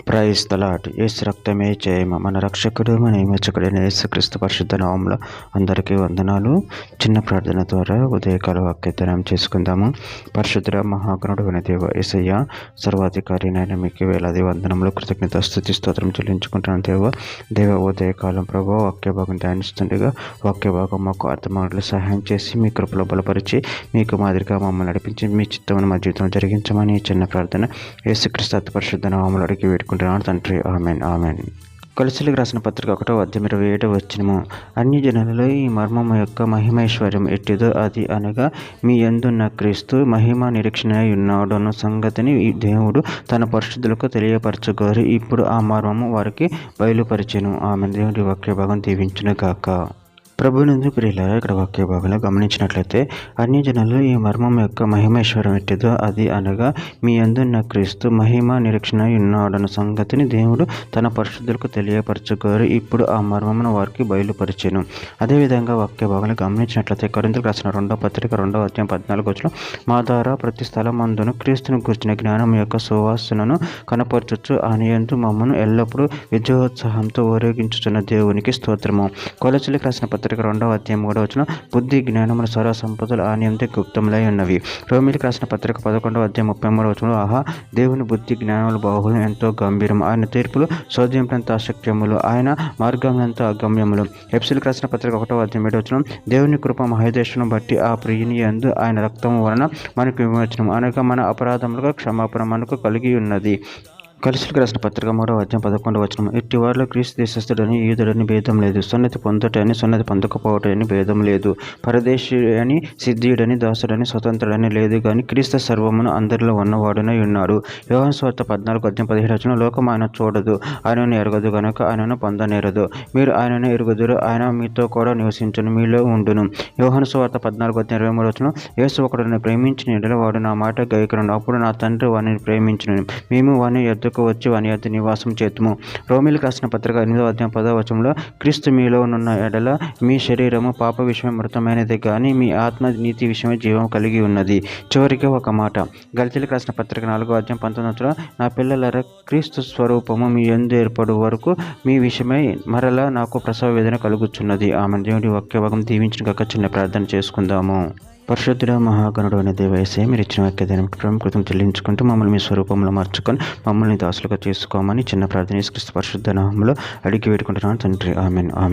Praise the lord. యేసు రక్తమే జయము. మన రక్షకుడు మన విమోచకుడైన యేసుక్రీస్తు పరిశుద్ధ నామములో అందరికీ వందనాలు. చిన్న ప్రార్థన ద్వారా ఉదయకాల వాక్యధ్యానం చేసుకుందాము. పరిశుద్ధ మహాగణుడు అయిన దేవ యేసయ్య, సర్వాధికారి అయిన మీకు వేలాది వందనములు, కృతజ్ఞత స్తుతి స్తోత్రం చెల్లించుకుంటున్నాను దేవ ఉదయకాలం ప్రభావ వాక్య భాగం ధ్యానిస్తుండగా వాక్య భాగం మాకు అర్థమవులు సహాయం చేసి మీ కృపలో బలపరిచి మీకు మాదిరిగా మమ్మల్ని నడిపించి మీ చిత్తమును మా జీవితంలో జరిగించమని చిన్న ప్రార్థన యేసుక్రీస్తు పరిశుద్ధ నామములో అడిగి వేడుకుంటున్నాను తండ్రి. Amen amen. కొలసీలకు రాసిన పత్రిక 1:27 అన్ని జనులలో ఈ మర్మము యొక్క మహిమైశ్వర్యం ఎట్టిదో అది అనగా మీ యందున్న క్రీస్తు మహిమ నిరీక్షణ ఉన్నాడన్న సంగతిని ఈ దేవుడు తన పరిశుద్ధులకు తెలియపరచుకోరు. ఇప్పుడు ఆ మర్మము వారికి బయలుపరిచెను. ఆమె దేవుడి వాక్య భాగం దీవించును గాక. ప్రభునందు ప్రియులారా, ఇక్కడ వాక్య భాగంలో గమనించినట్లయితే అన్ని జనులు ఈ మర్మం యొక్క మహిమేశ్వరం ఎట్టిదో అది అనగా మీ యందున్న క్రీస్తు మహిమ నిరీక్షణ ఉన్నాడన్న సంగతిని దేవుడు తన పరిశుద్ధులకు తెలియపరచుకోరు. ఇప్పుడు ఆ మర్మమును వారికి బయలుపరిచెను. అదేవిధంగా వాక్య భాగంలో గమనించినట్లయితే కొరింథీయులకు రాసిన 2వ పత్రిక 2:14 మా ద్వారా ప్రతి స్థలమందును క్రీస్తును గూర్చిన జ్ఞానం యొక్క సువాసనను కనపరచుచు ఆయన యందు మమ్మను ఎల్లప్పుడూ విజయోత్సాహంతో ఊరేగించుచున్న దేవునికి స్తోత్రము. కొలసీలకు రాసిన పత్రిక 2:3 బుద్ధి జ్ఞానముల సర్వ సంపదలు ఆనయంతో గుప్తములై ఉన్నవి. రోమీయులకు రాసిన పత్రిక 11:33 ఆహా, దేవుని బుద్ధి జ్ఞానముల బాహుల్యం ఎంతో గంభీరం, ఆయన తీర్పులు శోధింపంత అశక్యములు, ఆయన మార్గములంతా అగమ్యములు. ఎఫెసీయులకు రాసిన పత్రిక 1:7 దేవుని కృప మహేదేశను బట్టి ఆ ప్రియుని యందు ఆయన రక్తము వలన మనకు విమోచనం అనగా మన అపరాధములకు క్షమాపణ మనకు కలిగి ఉన్నది. కొలసీలకు రాసిన పత్రిక 3:11 ఇట్టి వారిలో క్రీస్తు దేశస్థుడని యూదుడని భేదం లేదు, సున్నతి పొందుటని సున్నతి పొందకపోవటని భేదం లేదు, పరదేశి అని సిద్ధీయుడని దాసుడని స్వతంత్రుడని లేదు, కానీ క్రీస్తు సర్వమును అందరిలో ఉన్నవాడునై ఉన్నాడు. యోహాను సువార్త 14:17 లోకం ఆయన చూడదు, ఆయనను ఎరగదు గనుక ఆయనను పొందనేరదు. మీరు ఆయనను ఎరుగుదురు, ఆయన మీతో కూడా నివసించును, మీలో ఉండును. యోహాను సువార్త 14:23 యేసు ఒకడును ప్రేమించిన యెడల వాడు నా మాట గైకొనును, అప్పుడు నా తండ్రి వానిని ప్రేమించును, మేము వాని వచ్చి వాని యొద్ద నివాసం చేతుము. రోమీయులకు రాసిన పత్రిక 8:10 క్రీస్తు మీలో ఉన్న ఎడల మీ శరీరము పాప విషయమే మృతమైనది, కానీ మీ ఆత్మ నీతి విషయమే జీవం కలిగి ఉన్నది. చివరికి ఒక మాట గలతీయులకు రాసిన పత్రిక 4:19 నా పిల్లలారా, క్రీస్తు స్వరూపము మీ యందు ఏర్పడు వరకు మీ విషయమై మరలా నాకు ప్రసవ వేదన కలుగుచున్నది. ఆమె దేవుడి వాక్య భాగం దీవించిన కాక చిన్న ప్రార్థన చేసుకుందాము. పరిశుద్ధుడ మహాగణుడు అనే దేవయేసే, మీరు ఇచ్చిన వాక్యదానికి కృతం చెల్లించుకుంటూ మమ్మల్ని మీ స్వరూపంలో మార్చుకొని మమ్మల్ని దాసులుగా చేసుకోమని చిన్న ప్రార్థన యేసుక్రీస్తు పరిశుద్ధ నామములో అడిగి వేడుకుంటున్నాను తండ్రి. Amen amen.